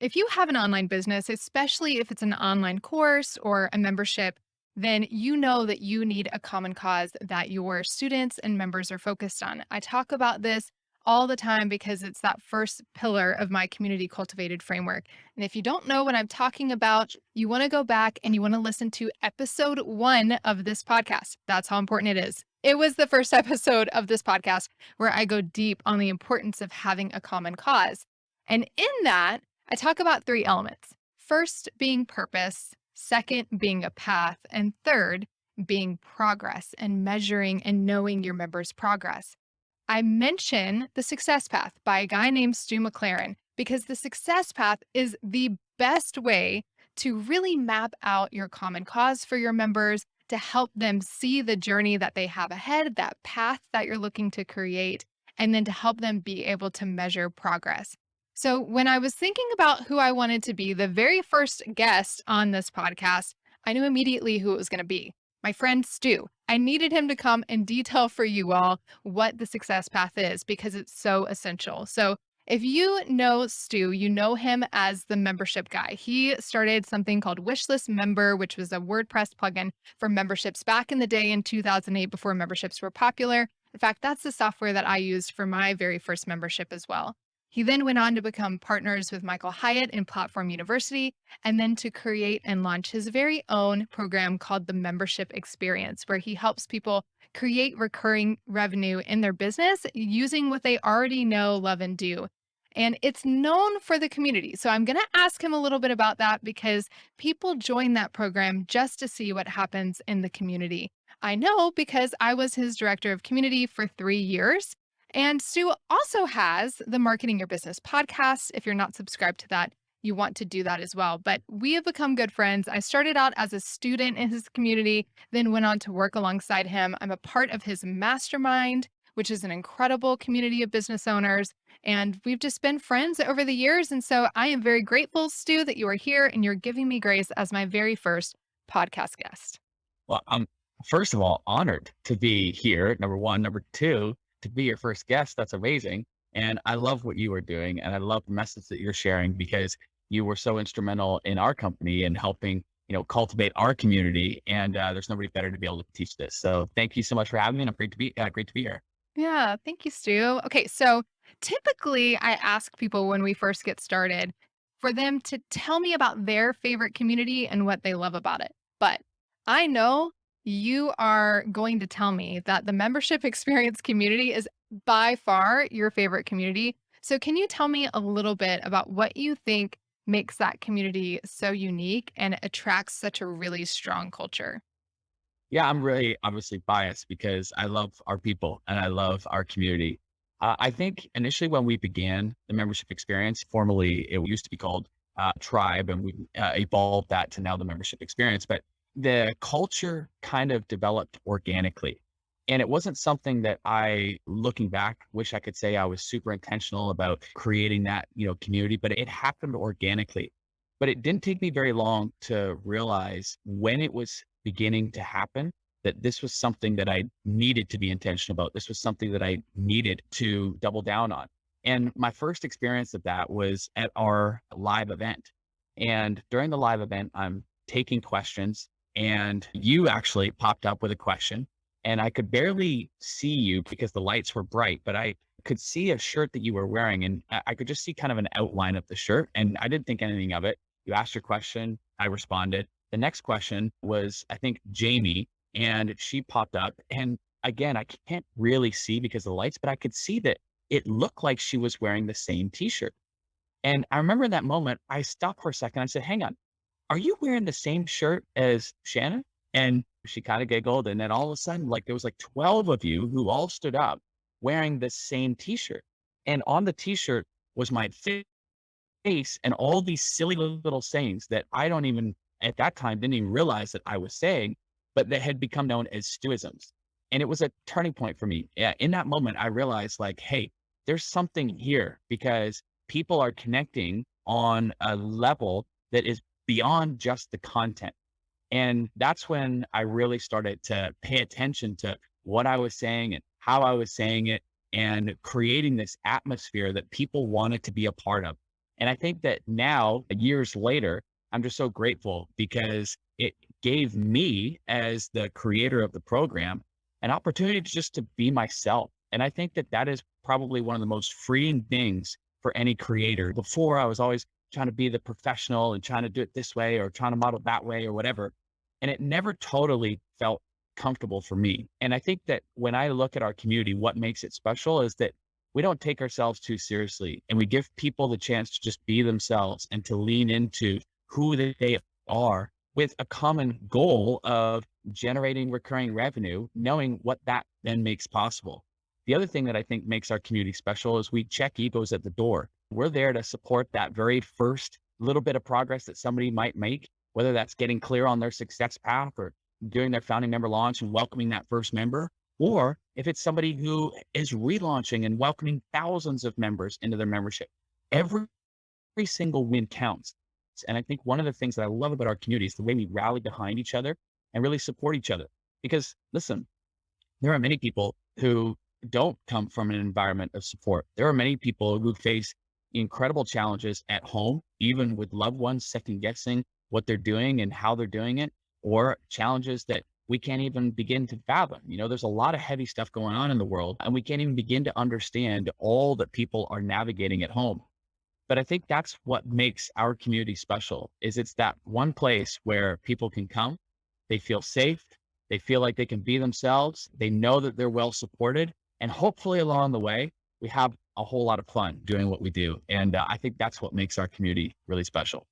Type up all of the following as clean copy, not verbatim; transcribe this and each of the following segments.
If you have an online business, especially if it's an online course or a membership, then you know that you need a common cause that your students and members are focused on. I talk about this all the time because it's that first pillar of my community cultivated framework. And if you don't know what I'm talking about, you want to go back and you want to listen to episode 1 of this podcast. That's how important it is. It was the first episode of this podcast where I go deep on the importance of having a common cause. And in that, I talk about 3 elements. First being purpose, second being a path, and third being progress and measuring and knowing your members' progress. I mention the success path by a guy named Stu McLaren because the success path is the best way to really map out your common cause for your members to help them see the journey that they have ahead, that path that you're looking to create, and then to help them be able to measure progress. So, when I was thinking about who I wanted to be the very first guest on this podcast, I knew immediately who it was going to be my friend Stu. I needed him to come and detail for you all what the success path is because it's so essential. So, if you know Stu, you know him as the membership guy. He started something called Wishlist Member, which was a WordPress plugin for memberships back in the day in 2008 before memberships were popular. In fact, that's the software that I used for my very first membership as well. He then went on to become partners with Michael Hyatt in Platform University, and then to create and launch his very own program called the Membership Experience, where he helps people create recurring revenue in their business using what they already know, love, and do. And it's known for the community. So I'm going to ask him a little bit about that because people join that program just to see what happens in the community. I know because I was his director of community for 3 years. And Stu also has the Marketing Your Business podcast. If you're not subscribed to that, you want to do that as well. But we have become good friends. I started out as a student in his community, then went on to work alongside him. I'm a part of his mastermind, which is an incredible community of business owners. And we've just been friends over the years. And so I am very grateful, Stu, that you are here and you're giving me grace as my very first podcast guest. Well, I'm first of all honored to be here. Number one, number two, to be your first guest. That's amazing. And I love what you are doing. And I love the message that you're sharing because you were so instrumental in our company and helping, cultivate our community. And there's nobody better to be able to teach this. So thank you so much for having me. And I'm great to be here. Yeah, thank you, Stu. Okay, so typically I ask people when we first get started for them to tell me about their favorite community and what they love about it. But I know you are going to tell me that the membership experience community is by far your favorite community. So, can you tell me a little bit about what you think makes that community so unique and attracts such a really strong culture? Yeah, I'm really obviously biased because I love our people and I love our community. I think initially when we began the membership experience, formerly it used to be called Tribe, and we evolved that to now the membership experience. But the culture kind of developed organically. And it wasn't something that I, looking back, wish I could say I was super intentional about creating that, community, but it happened organically. But it didn't take me very long to realize when it was beginning to happen that this was something that I needed to be intentional about. This was something that I needed to double down on. And my first experience of that was at our live event. And during the live event, I'm taking questions, and you actually popped up with a question, and I could barely see you because the lights were bright, but I could see a shirt that you were wearing, and I could just see kind of an outline of the shirt, and I didn't think anything of it. You asked your question, I responded. The next question was, I think, Jamie, and she popped up. And again, I can't really see because of the lights, but I could see that it looked like she was wearing the same t-shirt. And I remember in that moment, I stopped for a second. I said, hang on, are you wearing the same shirt as Shannon? And she kind of giggled. And then all of a sudden, like there was like 12 of you who all stood up wearing the same t-shirt. And on the t-shirt was my face and all these silly little sayings that I don't even at that time didn't even realize that I was saying, but that had become known as Stewisms. And it was a turning point for me. Yeah, in that moment, I realized like, hey, there's something here because people are connecting on a level that is beyond just the content. And that's when I really started to pay attention to what I was saying and how I was saying it and creating this atmosphere that people wanted to be a part of. And I think that now, years later, I'm just so grateful because it gave me, as the creator of the program, an opportunity to just to be myself. And I think that that is probably one of the most freeing things for any creator. Before, I was always trying to be the professional and trying to do it this way or trying to model that way or whatever. And it never totally felt comfortable for me. And I think that when I look at our community, what makes it special is that we don't take ourselves too seriously and we give people the chance to just be themselves and to lean into who they are with a common goal of generating recurring revenue, knowing what that then makes possible. The other thing that I think makes our community special is we check egos at the door. We're there to support that very first little bit of progress that somebody might make, whether that's getting clear on their success path or doing their founding member launch and welcoming that first member, or if it's somebody who is relaunching and welcoming thousands of members into their membership. Every single win counts. And I think one of the things that I love about our community is the way we rally behind each other and really support each other. Because listen, there are many people who don't come from an environment of support. There are many people who face incredible challenges at home, even with loved ones second guessing what they're doing and how they're doing it, or challenges that we can't even begin to fathom. There's a lot of heavy stuff going on in the world, and we can't even begin to understand all that people are navigating at home. But I think that's what makes our community special is it's that one place where people can come, they feel safe, they feel like they can be themselves, they know that they're well supported, and hopefully along the way, we have a whole lot of fun doing what we do. And I think that's what makes our community really special.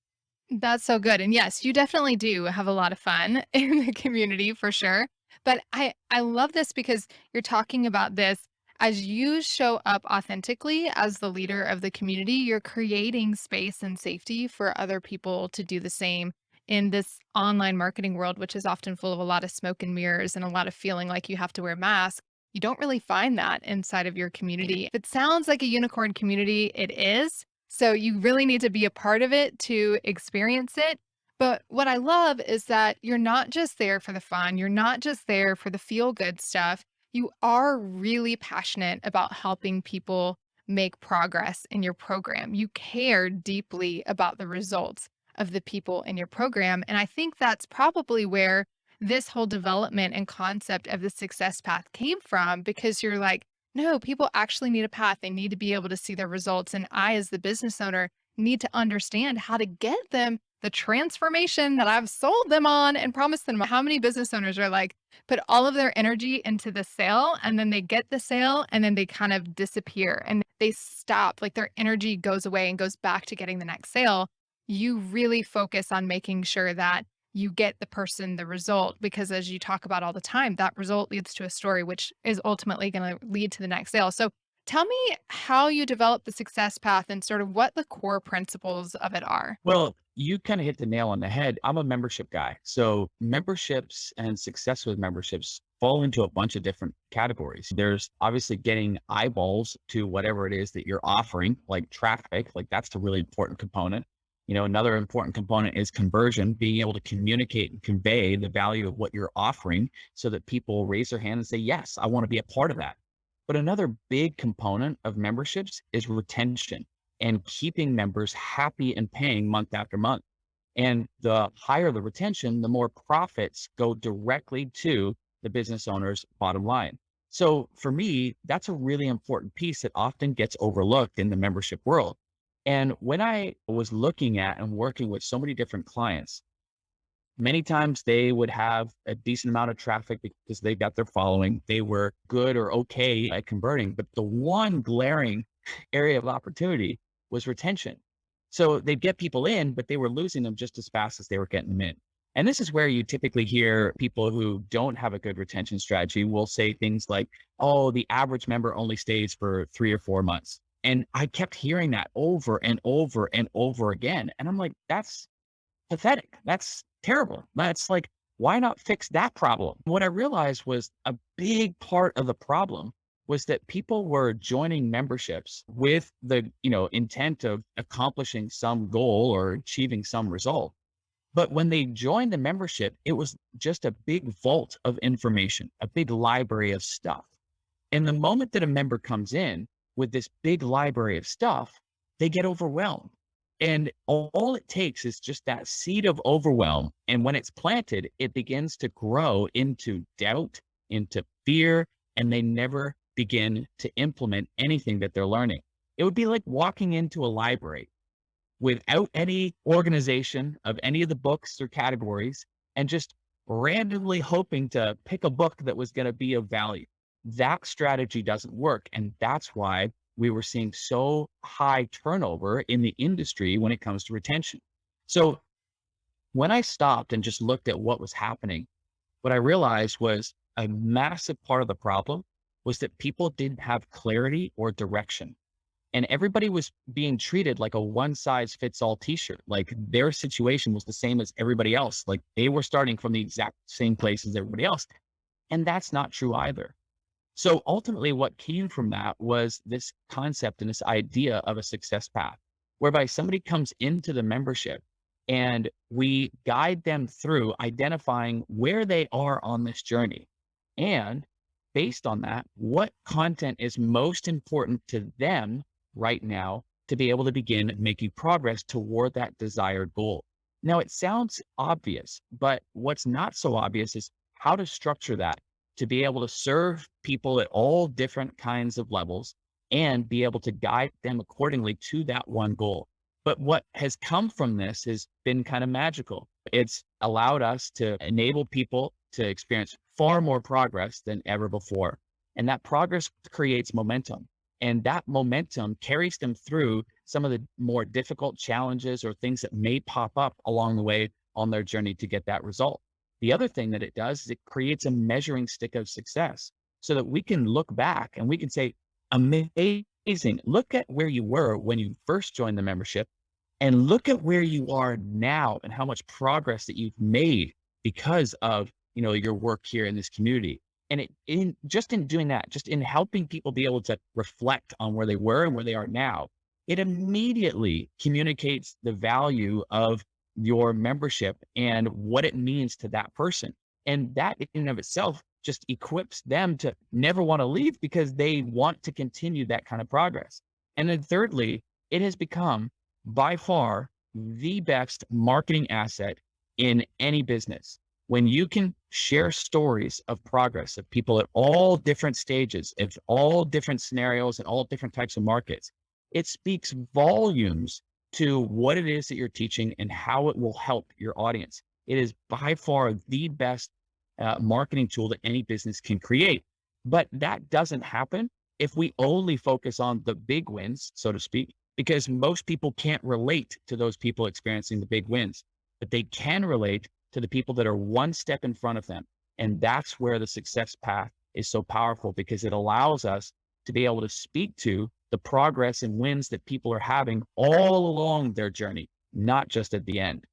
That's so good. And yes, you definitely do have a lot of fun in the community for sure. But I love this because you're talking about this as you show up authentically as the leader of the community, you're creating space and safety for other people to do the same in this online marketing world, which is often full of a lot of smoke and mirrors and a lot of feeling like you have to wear masks. You don't really find that inside of your community. If it sounds like a unicorn community, it is. So you really need to be a part of it to experience it. But what I love is that you're not just there for the fun, you're not just there for the feel good stuff. You are really passionate about helping people make progress in your program. You care deeply about the results of the people in your program. And I think that's probably where this whole development and concept of the success path came from because you're like, no, people actually need a path. They need to be able to see their results. And I, as the business owner, need to understand how to get them the transformation that I've sold them on and promised them. How many business owners are like, put all of their energy into the sale and then they get the sale and then they kind of disappear and they stop, like their energy goes away and goes back to getting the next sale. You really focus on making sure that you get the person the result because as you talk about all the time, that result leads to a story, which is ultimately going to lead to the next sale. So tell me how you develop the success path and sort of what the core principles of it are. Well, you kind of hit the nail on the head. I'm a membership guy. So memberships and success with memberships fall into a bunch of different categories. There's obviously getting eyeballs to whatever it is that you're offering, like traffic, like that's a really important component. Another important component is conversion, being able to communicate and convey the value of what you're offering so that people raise their hand and say, yes, I want to be a part of that. But another big component of memberships is retention and keeping members happy and paying month after month. And the higher the retention, the more profits go directly to the business owner's bottom line. So for me, that's a really important piece that often gets overlooked in the membership world. And when I was looking at and working with so many different clients, many times they would have a decent amount of traffic because they got their following. They were good or okay at converting, but the one glaring area of opportunity was retention. So they'd get people in, but they were losing them just as fast as they were getting them in. And this is where you typically hear people who don't have a good retention strategy will say things like, oh, the average member only stays for 3 or 4 months. And I kept hearing that over and over and over again. And I'm like, that's pathetic. That's terrible. That's like, why not fix that problem? What I realized was a big part of the problem was that people were joining memberships with the, intent of accomplishing some goal or achieving some result. But when they joined the membership, it was just a big vault of information, a big library of stuff. And the moment that a member comes in with this big library of stuff, they get overwhelmed And all it takes is just that seed of overwhelm. And when it's planted, it begins to grow into doubt, into fear, and they never begin to implement anything that they're learning. It would be like walking into a library without any organization of any of the books or categories and just randomly hoping to pick a book that was going to be of value. That strategy doesn't work. And that's why we were seeing so high turnover in the industry when it comes to retention. So when I stopped and just looked at what was happening, what I realized was a massive part of the problem was that people didn't have clarity or direction, and everybody was being treated like a one size fits all t-shirt. Like their situation was the same as everybody else. Like they were starting from the exact same place as everybody else. And that's not true either. So ultimately what came from that was this concept and this idea of a success path, whereby somebody comes into the membership and we guide them through identifying where they are on this journey. And based on that, what content is most important to them right now to be able to begin making progress toward that desired goal. Now, it sounds obvious, but what's not so obvious is how to structure that to be able to serve people at all different kinds of levels and be able to guide them accordingly to that one goal. But what has come from this has been kind of magical. It's allowed us to enable people to experience far more progress than ever before. And that progress creates momentum. And that momentum carries them through some of the more difficult challenges or things that may pop up along the way on their journey to get that result. The other thing that it does is it creates a measuring stick of success so that we can look back and we can say, amazing. Look at where you were when you first joined the membership and look at where you are now and how much progress that you've made because of, your work here in this community. And in doing that, just in helping people be able to reflect on where they were and where they are now, it immediately communicates the value of your membership and what it means to that person. And that in and of itself just equips them to never want to leave because they want to continue that kind of progress. And then thirdly, it has become by far the best marketing asset in any business. When you can share stories of progress of people at all different stages, of all different scenarios and all different types of markets, it speaks volumes to what it is that you're teaching and how it will help your audience. It is by far the best marketing tool that any business can create. But that doesn't happen if we only focus on the big wins, so to speak, because most people can't relate to those people experiencing the big wins, but they can relate to the people that are one step in front of them. And that's where the success path is so powerful because it allows us to be able to speak to the progress and wins that people are having all along their journey, not just at the end.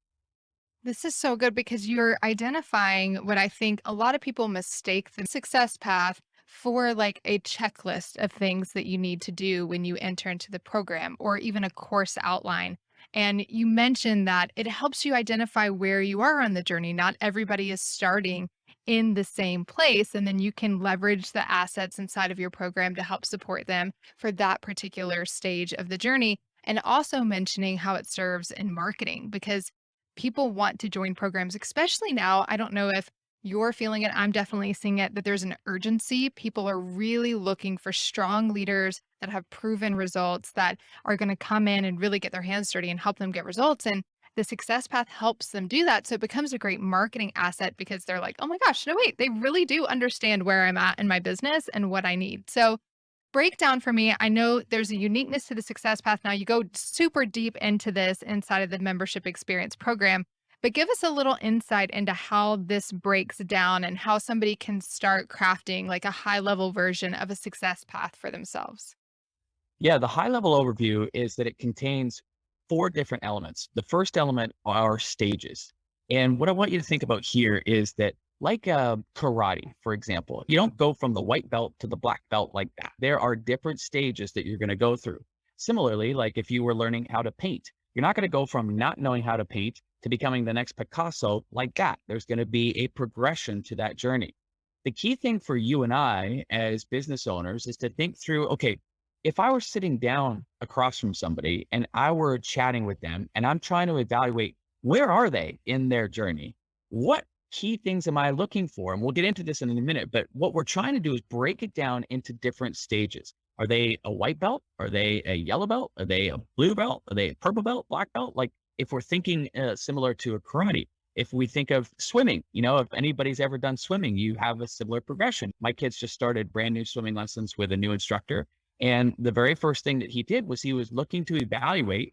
This is so good because you're identifying what I think a lot of people mistake the success path for, like a checklist of things that you need to do when you enter into the program or even a course outline. And you mentioned that it helps you identify where you are on the journey. Not everybody is starting in the same place. And then you can leverage the assets inside of your program to help support them for that particular stage of the journey. And also mentioning how it serves in marketing because people want to join programs, especially now. I don't know if you're feeling it. I'm definitely seeing it that there's an urgency. People are really looking for strong leaders that have proven results that are going to come in and really get their hands dirty and help them get results. And the success path helps them do that. So it becomes a great marketing asset because they're like, oh my gosh, no, wait, they really do understand where I'm at in my business and what I need. So break down for me. I know there's a uniqueness to the success path. Now you go super deep into this inside of the membership experience program, but give us a little insight into how this breaks down and how somebody can start crafting like a high level version of a success path for themselves. Yeah, the high level overview is that it contains four different elements. The first element are stages. And what I want you to think about here is that, like karate, for example, you don't go from the white belt to the black belt like that. There are different stages that you're going to go through. Similarly, like if you were learning how to paint, you're not going to go from not knowing how to paint to becoming the next Picasso like that. There's going to be a progression to that journey. The key thing for you and I as business owners is to think through, okay, if I were sitting down across from somebody and I were chatting with them and I'm trying to evaluate where are they in their journey? What key things am I looking for? And we'll get into this in a minute, but what we're trying to do is break it down into different stages. Are they a white belt? Are they a yellow belt? Are they a blue belt? Are they a purple belt, black belt? Like if we're thinking similar to a karate, if we think of swimming, if anybody's ever done swimming, you have a similar progression. My kids just started brand new swimming lessons with a new instructor. And the very first thing that he did was he was looking to evaluate,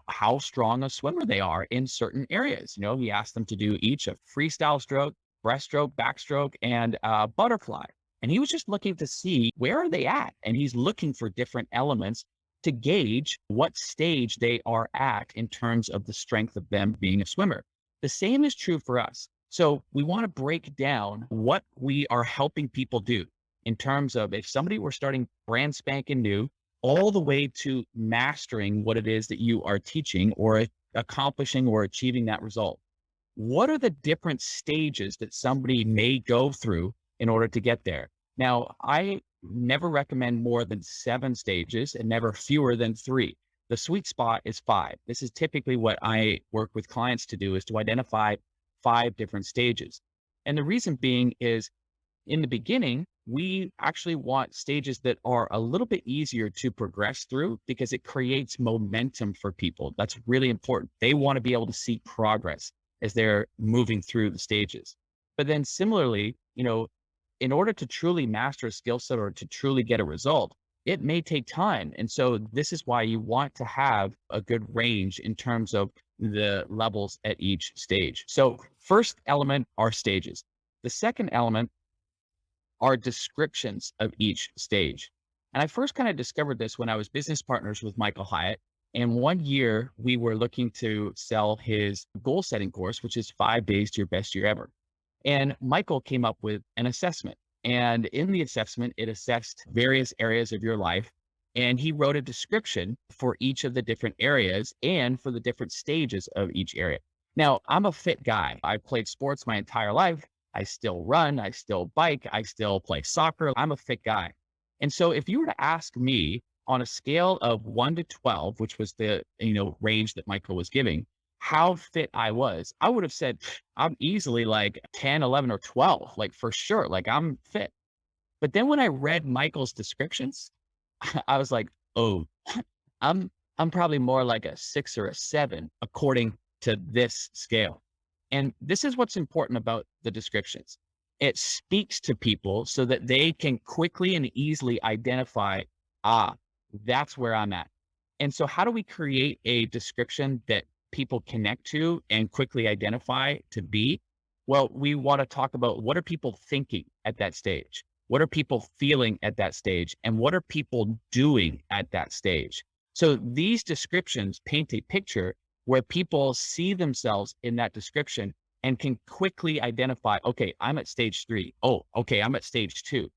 how strong a swimmer they are in certain areas. He asked them to do each a freestyle stroke, breaststroke, backstroke, and butterfly. And he was just looking to see where are they at. And he's looking for different elements to gauge what stage they are at in terms of the strength of them being a swimmer. The same is true for us. So we want to break down what we are helping people do in terms of if somebody were starting brand spanking new, all the way to mastering what it is that you are teaching or accomplishing or achieving that result. What are the different stages that somebody may go through in order to get there? Now, I never recommend more than 7 stages and never fewer than 3. The sweet spot is 5. This is typically what I work with clients to do, is to identify 5 different stages. And the reason being is in the beginning, we actually want stages that are a little bit easier to progress through because it creates momentum for people. That's really important. They want to be able to see progress as they're moving through the stages. But then similarly, in order to truly master a skill set or to truly get a result, it may take time. And so this is why you want to have a good range in terms of the levels at each stage. So first element are stages. The second element are descriptions of each stage. And I first kind of discovered this when I was business partners with Michael Hyatt. And one year we were looking to sell his goal setting course, which is 5 days to your best year ever. And Michael came up with an assessment. And in the assessment, it assessed various areas of your life. And he wrote a description for each of the different areas and for the different stages of each area. Now, I'm a fit guy. I've played sports my entire life. I still run, I still bike, I still play soccer. I'm a fit guy. And so if you were to ask me on a scale of 1 to 12, which was the, range that Michael was giving, how fit I was, I would have said I'm easily like 10, 11, or 12, like for sure. Like I'm fit. But then when I read Michael's descriptions, I was like, oh, I'm I'm probably more like a 6 or a 7 according to this scale. And this is what's important about the descriptions. It speaks to people so that they can quickly and easily identify, ah, that's where I'm at. And so how do we create a description that people connect to and quickly identify to be? Well, we want to talk about what are people thinking at that stage? What are people feeling at that stage? And what are people doing at that stage? So these descriptions paint a picture where people see themselves in that description and can quickly identify, okay, I'm at stage 3. Oh, okay, I'm at stage 2.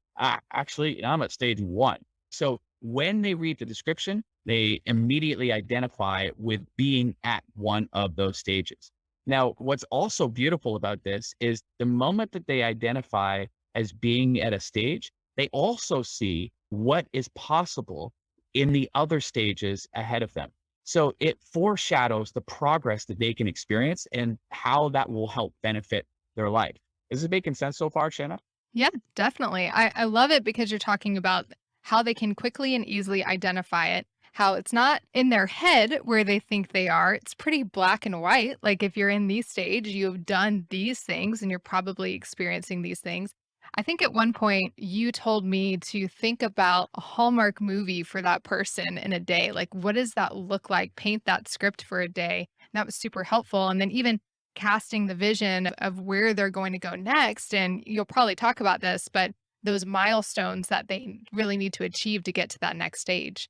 Actually, I'm at stage 1. So when they read the description, they immediately identify with being at one of those stages. Now, what's also beautiful about this is the moment that they identify as being at a stage, they also see what is possible in the other stages ahead of them. So it foreshadows the progress that they can experience and how that will help benefit their life. Is it making sense so far, Shanna? Yeah, definitely. I love it because you're talking about how they can quickly and easily identify it, how it's not in their head where they think they are. It's pretty black and white. Like if you're in these stage, you have done these things and you're probably experiencing these things. I think at one point you told me to think about a Hallmark movie for that person in a day. Like, what does that look like? Paint that script for a day. That was super helpful. And then even casting the vision of where they're going to go next. And you'll probably talk about this, but those milestones that they really need to achieve to get to that next stage.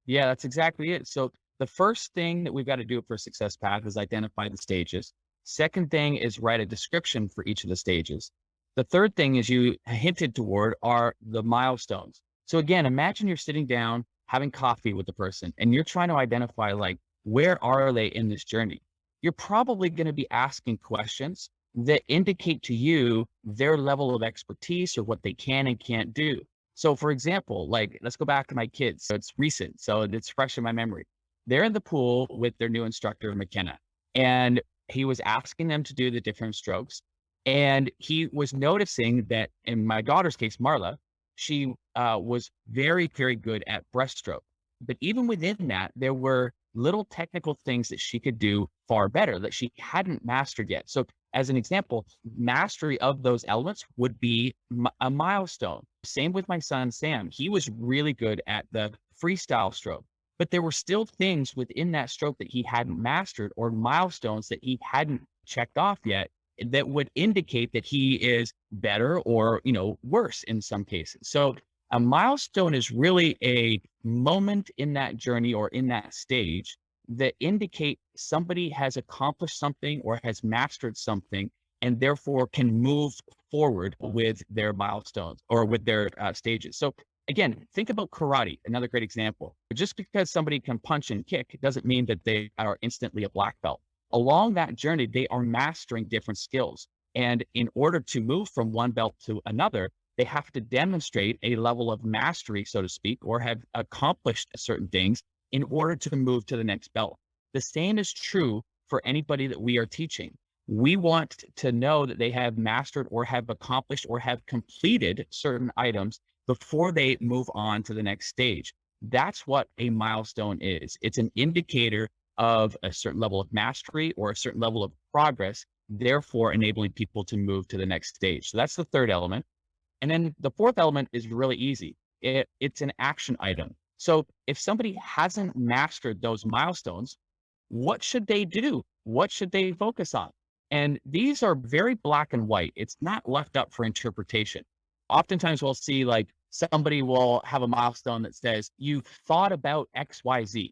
Yeah, that's exactly it. So the first thing that we've got to do for a success path is identify the stages. Second thing is write a description for each of the stages. The third thing, as you hinted toward, are the milestones. So again, imagine you're sitting down having coffee with the person and you're trying to identify like, where are they in this journey? You're probably going to be asking questions that indicate to you their level of expertise or what they can and can't do. So for example, like let's go back to my kids. So it's recent. So it's fresh in my memory. They're in the pool with their new instructor, McKenna, and he was asking them to do the different strokes. And he was noticing that in my daughter's case, Marla, she was very, very good at breaststroke. But even within that, there were little technical things that she could do far better that she hadn't mastered yet. So, as an example, mastery of those elements would be a milestone. Same with my son, Sam. He was really good at the freestyle stroke, but there were still things within that stroke that he hadn't mastered or milestones that he hadn't checked off yet that would indicate that he is better or, worse in some cases. So a milestone is really a moment in that journey or in that stage that indicate somebody has accomplished something or has mastered something and therefore can move forward with their milestones or with their stages. So again, think about karate, another great example. Just because somebody can punch and kick doesn't mean that they are instantly a black belt. Along that journey, they are mastering different skills. And in order to move from one belt to another, they have to demonstrate a level of mastery, so to speak, or have accomplished certain things in order to move to the next belt. The same is true for anybody that we are teaching. We want to know that they have mastered or have accomplished or have completed certain items before they move on to the next stage. That's what a milestone is. It's an indicator of a certain level of mastery or a certain level of progress, therefore enabling people to move to the next stage. So that's the third element. And then the fourth element is really easy. It's an action item. So if somebody hasn't mastered those milestones, what should they do? What should they focus on? And these are very black and white. It's not left up for interpretation. Oftentimes we'll see like somebody will have a milestone that says, you thought about XYZ.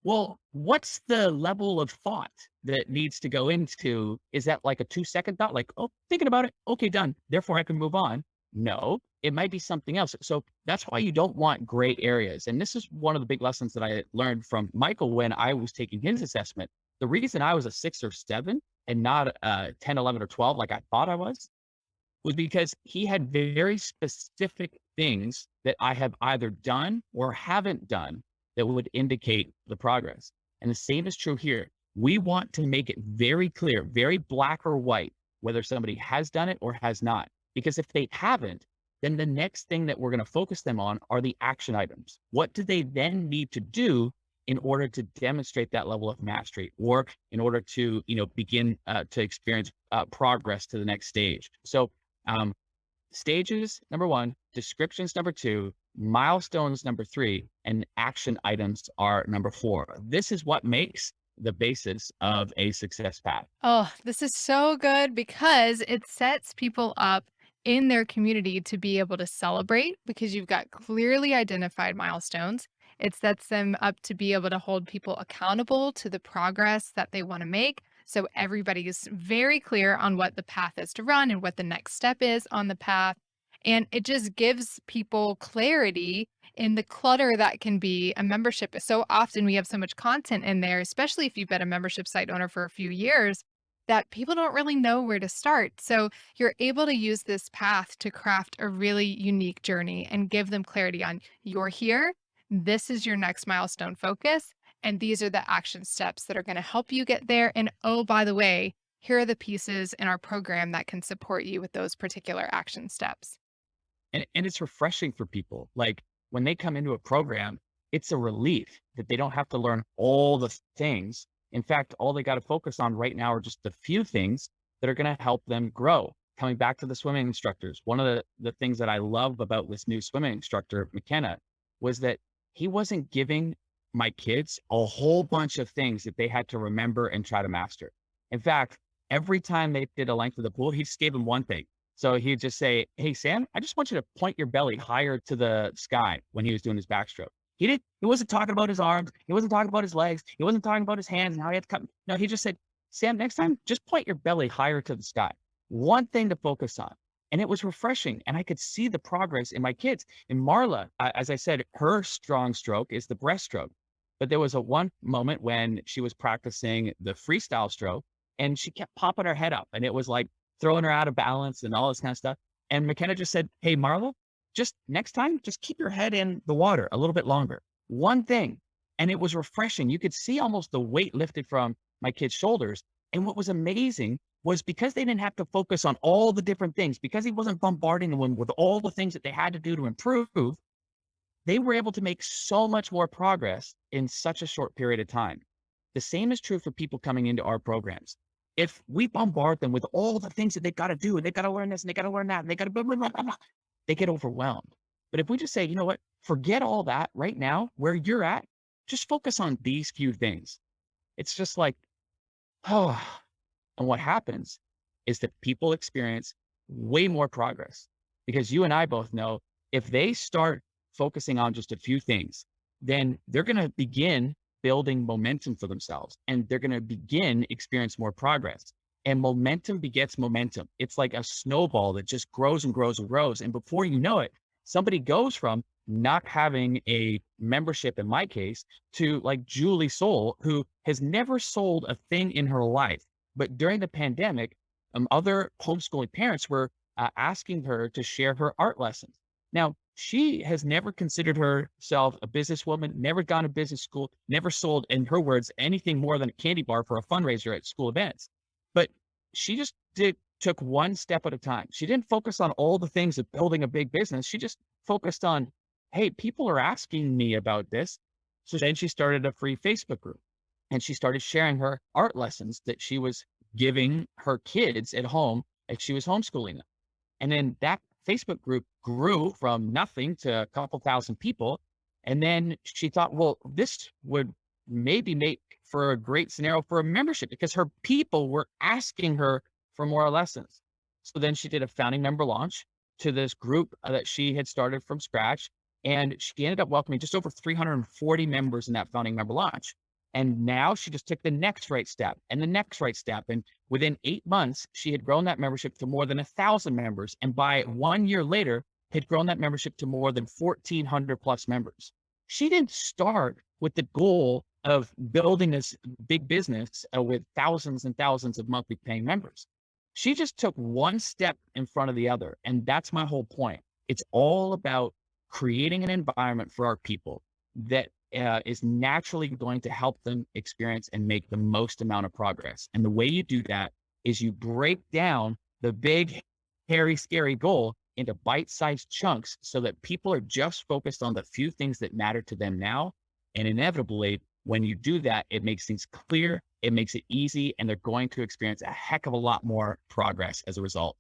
Well, what's the level of thought that needs to go into? Is that like a 2-second thought? Like, oh, thinking about it. Okay, done. Therefore, I can move on. No, it might be something else. So that's why you don't want gray areas. And this is one of the big lessons that I learned from Michael when I was taking his assessment. The reason I was a 6 or 7 and not a 10, 11, or 12 like I thought I was because he had very specific things that I have either done or haven't done that would indicate the progress. And the same is true here. We want to make it very clear, very black or white, whether somebody has done it or has not. Because if they haven't, then the next thing that we're going to focus them on are the action items. What do they then need to do in order to demonstrate that level of mastery or in order to, begin to experience progress to the next stage? So um, stages, number one, descriptions, number two, milestones, number three, and action items are number four. This is what makes the basis of a success path. Oh, this is so good because it sets people up in their community to be able to celebrate because you've got clearly identified milestones. It sets them up to be able to hold people accountable to the progress that they want to make. So everybody is very clear on what the path is to run and what the next step is on the path. And it just gives people clarity in the clutter that can be a membership. So often we have so much content in there, especially if you've been a membership site owner for a few years, that people don't really know where to start. So you're able to use this path to craft a really unique journey and give them clarity on you're here. This is your next milestone focus. And these are the action steps that are going to help you get there. And oh, by the way, here are the pieces in our program that can support you with those particular action steps. And it's refreshing for people. Like when they come into a program, it's a relief that they don't have to learn all the things. In fact, all they got to focus on right now are just a few things that are going to help them grow. Coming back to the swimming instructors, one of the things that I love about this new swimming instructor, McKenna, was that he wasn't giving my kids a whole bunch of things that they had to remember and try to master. In fact, every time they did a length of the pool, he just gave them one thing. So he'd just say, "Hey, Sam, I just want you to point your belly higher to the sky," when he was doing his backstroke. He wasn't talking about his arms. He wasn't talking about his legs. He wasn't talking about his hands and how he had to cut. No, he just said, "Sam, next time, just point your belly higher to the sky." One thing to focus on. And it was refreshing. And I could see the progress in my kids. And Marla, as I said, her strong stroke is the breaststroke. But there was a one moment when she was practicing the freestyle stroke and she kept popping her head up. And it was like throwing her out of balance and all this kind of stuff. And McKenna just said, "Hey, Marla, just next time, just keep your head in the water a little bit longer. One thing. And it was refreshing. You could see almost the weight lifted from my kid's shoulders. And what was amazing was because they didn't have to focus on all the different things, because he wasn't bombarding them with all the things that they had to do to improve, they were able to make so much more progress in such a short period of time. The same is true for people coming into our programs. If we bombard them with all the things that they've got to do, and they've got to learn this, and they got to learn that, and they got to blah, blah, blah, blah, blah, they get overwhelmed. But if we just say, you know what, forget all that right now, where you're at, just focus on these few things. It's just like, oh, and what happens is that people experience way more progress, because you and I both know if they start focusing on just a few things, then they're going to begin building momentum for themselves, and they're going to begin experience more progress. And momentum begets momentum. It's like a snowball that just grows and grows and grows. And before you know it, somebody goes from not having a membership, in my case, to like Julie Soul, who has never sold a thing in her life. But during the pandemic, other homeschooling parents were asking her to share her art lessons. Now, she has never considered herself a businesswoman, never gone to business school, never sold, in her words, anything more than a candy bar for a fundraiser at school events. But she just took one step at a time. She didn't focus on all the things of building a big business. She just focused on, hey, people are asking me about this. So then she started a free Facebook group, and she started sharing her art lessons that she was giving her kids at home as she was homeschooling them. And then that Facebook group grew from nothing to a couple thousand people. And then she thought, well, this would maybe make for a great scenario for a membership, because her people were asking her for more lessons. So then she did a founding member launch to this group that she had started from scratch. And she ended up welcoming just over 340 members in that founding member launch. And now she just took the next right step and the next right step. And within 8 months, she had grown that membership to more than 1,000 members. And by 1 year later, had grown that membership to more than 1,400 plus members. She didn't start with the goal of building this big business with thousands and thousands of monthly paying members. She just took one step in front of the other. And that's my whole point. It's all about creating an environment for our people that is naturally going to help them experience and make the most amount of progress. And the way you do that is you break down the big, hairy, scary goal into bite-sized chunks so that people are just focused on the few things that matter to them now. And inevitably, when you do that, it makes things clear, it makes it easy, and they're going to experience a heck of a lot more progress as a result.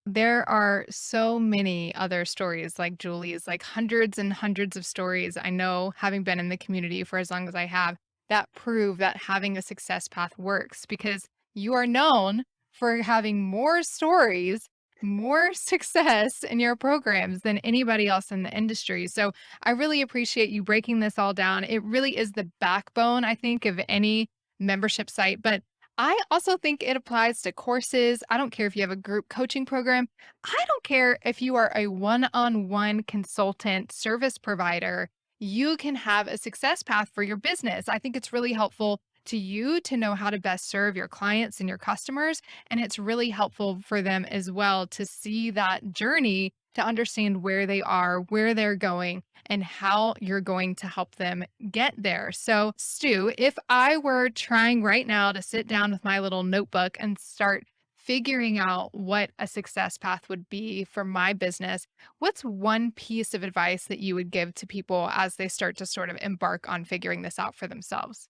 There are so many other stories like Julie's, like hundreds and hundreds of stories I know, having been in the community for as long as I have, that prove that having a success path works, because you are known for having more stories, more success in your programs than anybody else in the industry. So I really appreciate you breaking this all down. It really is the backbone, I think, of any membership site. But I also think it applies to courses. I don't care if you have a group coaching program. I don't care if you are a one on one consultant service provider. You can have a success path for your business. I think it's really helpful to you to know how to best serve your clients and your customers. And it's really helpful for them as well to see that journey, to understand where they are, where they're going, and how you're going to help them get there. So, Stu, if I were trying right now to sit down with my little notebook and start figuring out what a success path would be for my business, what's one piece of advice that you would give to people as they start to sort of embark on figuring this out for themselves?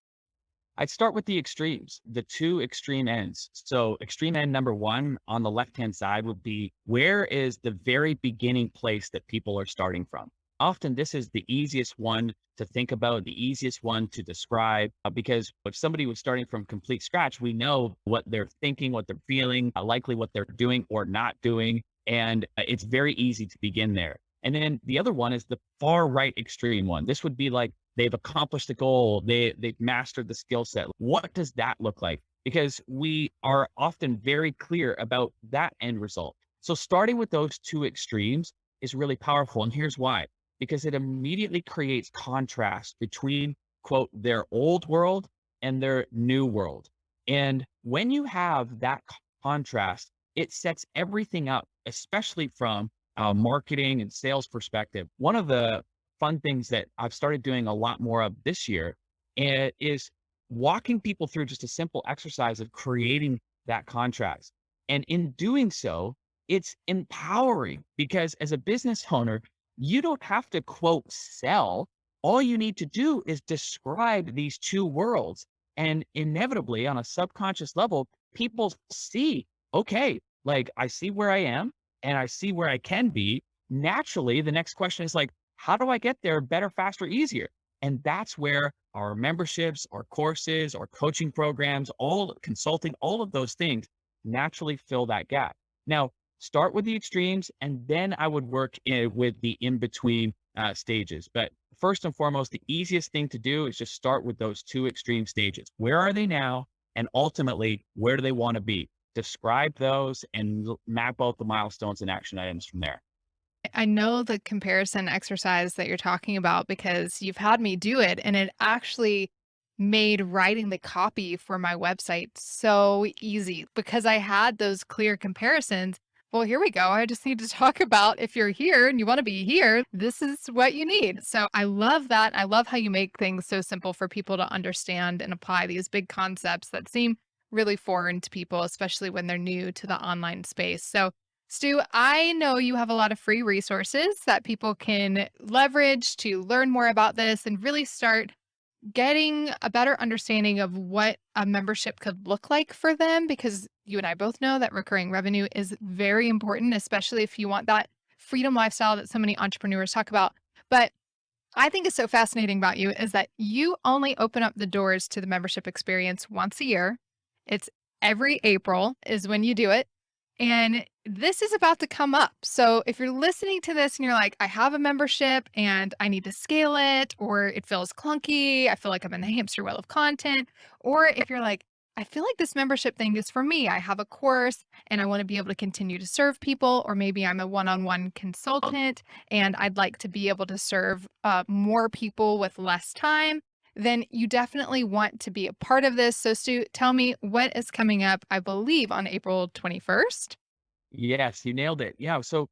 I'd start with the extremes, the two extreme ends. So extreme end number one on the left-hand side would be, where is the very beginning place that people are starting from? Often this is the easiest one to think about, the easiest one to describe, because if somebody was starting from complete scratch, we know what they're thinking, what they're feeling, likely what they're doing or not doing. And it's very easy to begin there. And then the other one is the far right extreme one. This would be like, they've accomplished the goal, they've mastered the skill set. What does that look like? Because we are often very clear about that end result. So starting with those two extremes is really powerful. And here's why: because it immediately creates contrast between, quote, their old world and their new world. And when you have that contrast, it sets everything up, especially from marketing and sales perspective, one of the fun things that I've started doing a lot more of this year is walking people through just a simple exercise of creating that contract. And in doing so, it's empowering because as a business owner, you don't have to quote sell. All you need to do is describe these two worlds. And inevitably, on a subconscious level, people see, okay, like I see where I am and I see where I can be. Naturally, the next question is like, how do I get there better, faster, easier? And that's where our memberships, our courses, our coaching programs, all consulting, all of those things naturally fill that gap. Now, start with the extremes, and then I would work with the in between stages. But first and foremost, the easiest thing to do is just start with those two extreme stages. Where are they now? And ultimately, where do they want to be? Describe those and map out the milestones and action items from there. I know the comparison exercise that you're talking about because you've had me do it, and it actually made writing the copy for my website so easy because I had those clear comparisons. Well, here we go. I just need to talk about if you're here and you want to be here, this is what you need. So I love that. I love how you make things so simple for people to understand and apply these big concepts that seem really foreign to people, especially when they're new to the online space. So Stu, I know you have a lot of free resources that people can leverage to learn more about this and really start getting a better understanding of what a membership could look like for them. Because you and I both know that recurring revenue is very important, especially if you want that freedom lifestyle that so many entrepreneurs talk about. But I think is so fascinating about you is that you only open up the doors to the membership experience once a year. It's every April is when you do it. And this is about to come up. So if you're listening to this and you're like, I have a membership and I need to scale it, or it feels clunky, I feel like I'm in the hamster wheel of content, or if you're like, I feel like this membership thing is for me. I have a course and I want to be able to continue to serve people, or maybe I'm a one on one consultant and I'd like to be able to serve more people with less time, then you definitely want to be a part of this. So, Stu, tell me what is coming up, I believe, on April 21st. Yes, you nailed it. Yeah. So,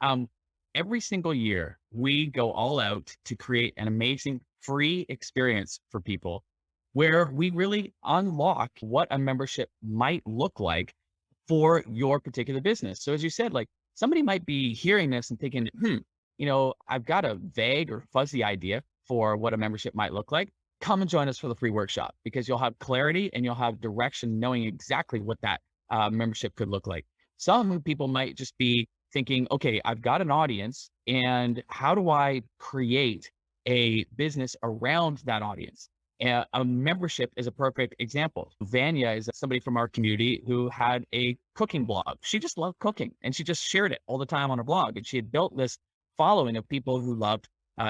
um, every single year we go all out to create an amazing free experience for people where we really unlock what a membership might look like for your particular business. So, as you said, like somebody might be hearing this and thinking, I've got a vague or fuzzy idea for what a membership might look like. Come and join us for the free workshop because you'll have clarity and you'll have direction knowing exactly what that membership could look like. Some people might just be thinking, okay, I've got an audience, and how do I create a business around that audience? A membership is a perfect example. Vanya is somebody from our community who had a cooking blog. She just loved cooking and she just shared it all the time on her blog. And she had built this following of people who loved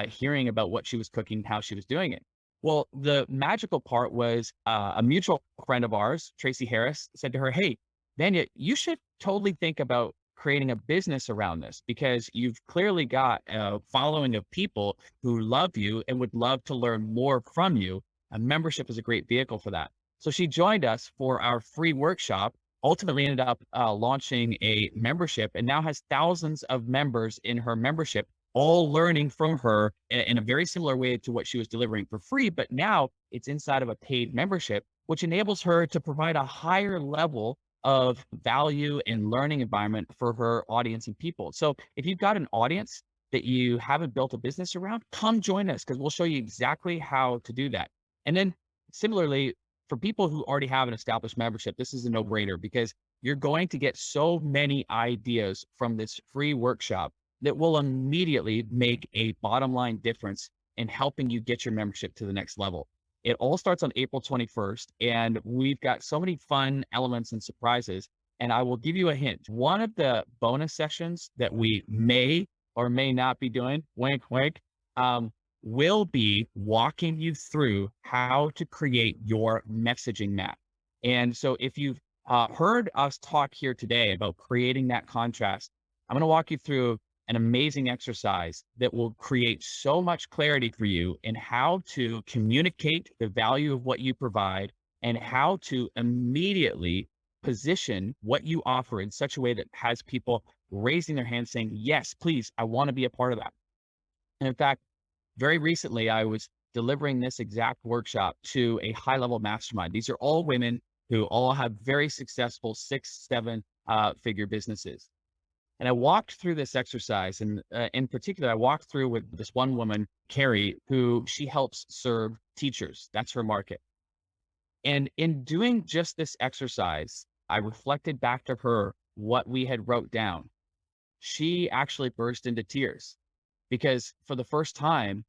hearing about what she was cooking, how she was doing it. Well, the magical part was a mutual friend of ours, Tracy Harris, said to her, hey, Vanya, you should totally think about creating a business around this because you've clearly got a following of people who love you and would love to learn more from you. A membership is a great vehicle for that. So she joined us for our free workshop, ultimately ended up launching a membership and now has thousands of members in her membership, all learning from her in a very similar way to what she was delivering for free. But now it's inside of a paid membership, which enables her to provide a higher level of value and learning environment for her audience and people. So if you've got an audience that you haven't built a business around, come join us because we'll show you exactly how to do that. And then similarly, for people who already have an established membership, this is a no-brainer because you're going to get so many ideas from this free workshop that will immediately make a bottom line difference in helping you get your membership to the next level. It all starts on April 21st, and we've got so many fun elements and surprises. And I will give you a hint. One of the bonus sessions that we may or may not be doing, wink, wink, will be walking you through how to create your messaging map. And so if you've heard us talk here today about creating that contrast, I'm going to walk you through an amazing exercise that will create so much clarity for you in how to communicate the value of what you provide and how to immediately position what you offer in such a way that has people raising their hand saying, yes, please, I want to be a part of that. And in fact, very recently, I was delivering this exact workshop to a high level mastermind. These are all women who all have very successful six, seven figure businesses. And I walked through this exercise, and in particular, I walked through with this one woman, Carrie, who she helps serve teachers. That's her market. And in doing just this exercise, I reflected back to her what we had wrote down. She actually burst into tears because for the first time,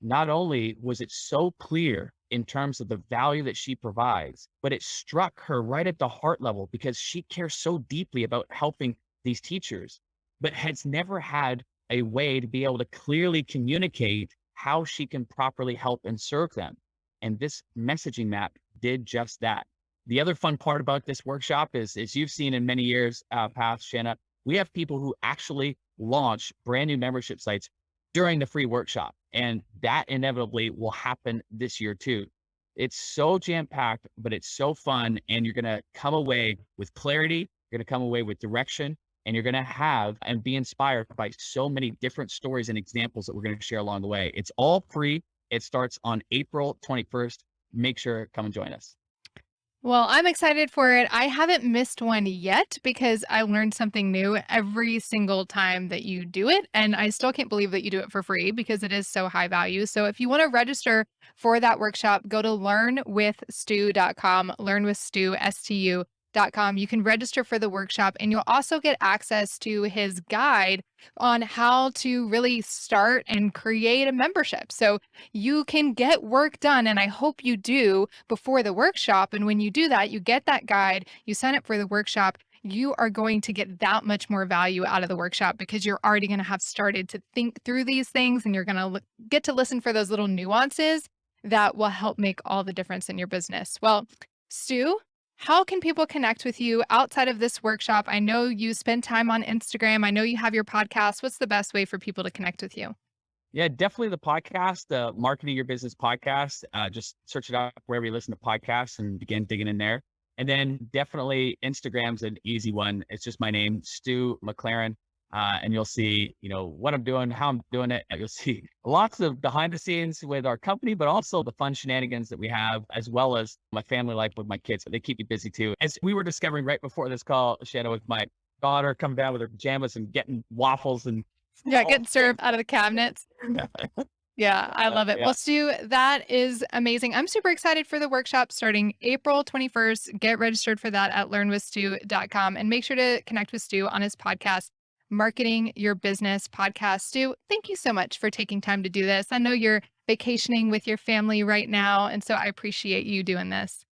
not only was it so clear in terms of the value that she provides, but it struck her right at the heart level because she cares so deeply about helping these teachers, but has never had a way to be able to clearly communicate how she can properly help and serve them. And this messaging map did just that. The other fun part about this workshop is, as you've seen in many years past, Shanna, we have people who actually launch brand new membership sites during the free workshop. And that inevitably will happen this year too. It's so jam packed, but it's so fun. And you're going to come away with clarity. You're going to come away with direction, and you're going to have and be inspired by so many different stories and examples that we're going to share along the way. It's all free. It starts on April 21st. Make sure come and join us. Well, I'm excited for it. I haven't missed one yet because I learned something new every single time that you do it. And I still can't believe that you do it for free because it is so high value. So if you want to register for that workshop, go to learnwithstu.com, learnwithstu, STU.com. You can register for the workshop and you'll also get access to his guide on how to really start and create a membership. So you can get work done. And I hope you do before the workshop. And when you do that, you get that guide, you sign up for the workshop. You are going to get that much more value out of the workshop because you're already going to have started to think through these things and you're going to get to listen for those little nuances that will help make all the difference in your business. Well, Stu, how can people connect with you outside of this workshop? I know you spend time on Instagram. I know you have your podcast. What's the best way for people to connect with you? Yeah, definitely the podcast, the Marketing Your Business podcast. Just search it out wherever you listen to podcasts and begin digging in there. And then definitely Instagram's an easy one. It's just my name, Stu McLaren. And you'll see, what I'm doing, how I'm doing it. And you'll see lots of behind the scenes with our company, but also the fun shenanigans that we have, as well as my family life with my kids. They keep me busy too. As we were discovering right before this call, Shannon, with my daughter coming down with her pajamas and getting waffles and Yeah, all getting served out of the cabinets. Yeah, I love it. yeah. Well, Stu, that is amazing. I'm super excited for the workshop starting April 21st. Get registered for that at learnwithstu.com and make sure to connect with Stu on his podcast, Marketing Your Business Podcast. Stu, thank you so much for taking time to do this. I know you're vacationing with your family right now, and so I appreciate you doing this.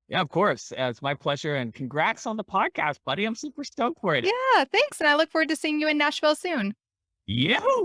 Yeah, of course. It's my pleasure. And congrats on the podcast, buddy. I'm super stoked for it. Yeah, thanks. And I look forward to seeing you in Nashville soon. Yahoo!